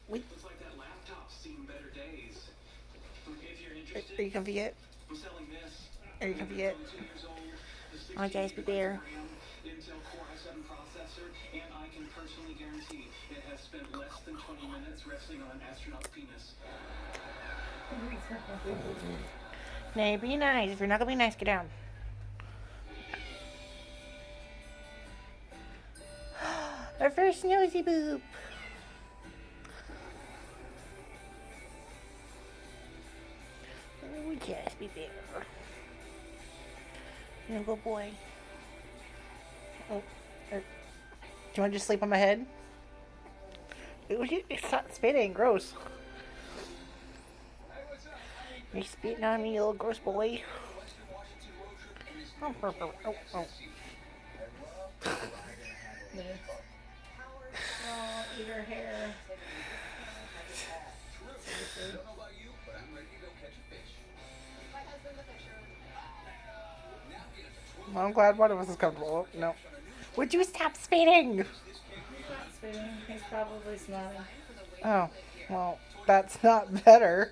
We, Looks like that laptop's seen better days. If you're are interested, you comfy yet? I'm selling this. Are you It's comfy yet? only 2 years old, a Hi, 16 Gatsby gigabytes of Bear. RAM, Intel Core i7 processor, and I can personally guarantee it has spent less than 20 minutes resting on an astronaut's penis. Nay, be nice. If you're not gonna be nice, get down. Our first nosy boop. Oh, Gatsby Bear. You good boy. Oh, do you want to just sleep on my head? It's not spitting. Gross. You're spitting on me, you little gross boy. Oh, oh, oh. Oh, eat her hair. Well, I'm glad one of us is comfortable. Oh, no. Would you stop spitting? He's not spitting. He's probably smelling. Oh, well, that's not better.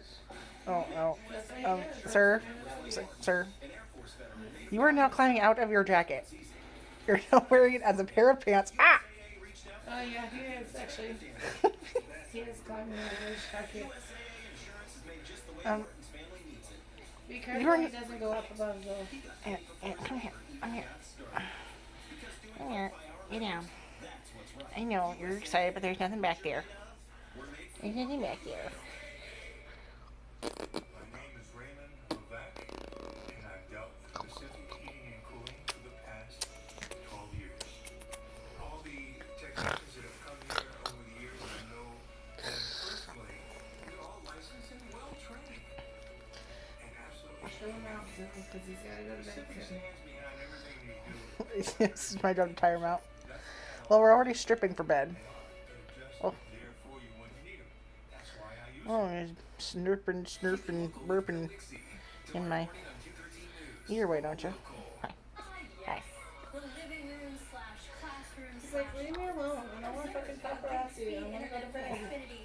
Oh, oh. That's what he does. Sir, sir, you are now climbing out of your jacket. You're now wearing it as a pair of pants. Ah! Oh yeah, he is actually. He is climbing over his jacket. um, Be careful You're- he doesn't go up above though. come here. Come here. Come here. Get down. I know, you're excited, but there's nothing back there. There's nothing back there. My name is Raymond Levesque, and I've dealt with Pacific Heating and Cooling for the past 12 years. All the technicians that have come here over the years, I know them personally. They're all licensed and well-trained. And absolutely Show him out because he's got to go to bed Pacific soon. stands behind everything you do. This is my job to tire him out. Well, we're already stripping for bed. They're just Oh. there for you when you need them. That's why I use Oh, he's snurping, burping in my ear way, don't you? Hi. Hi. The living room slash classroom He's like, leave me alone. I don't want to fucking paparazzi. I want to go to bed. Infinity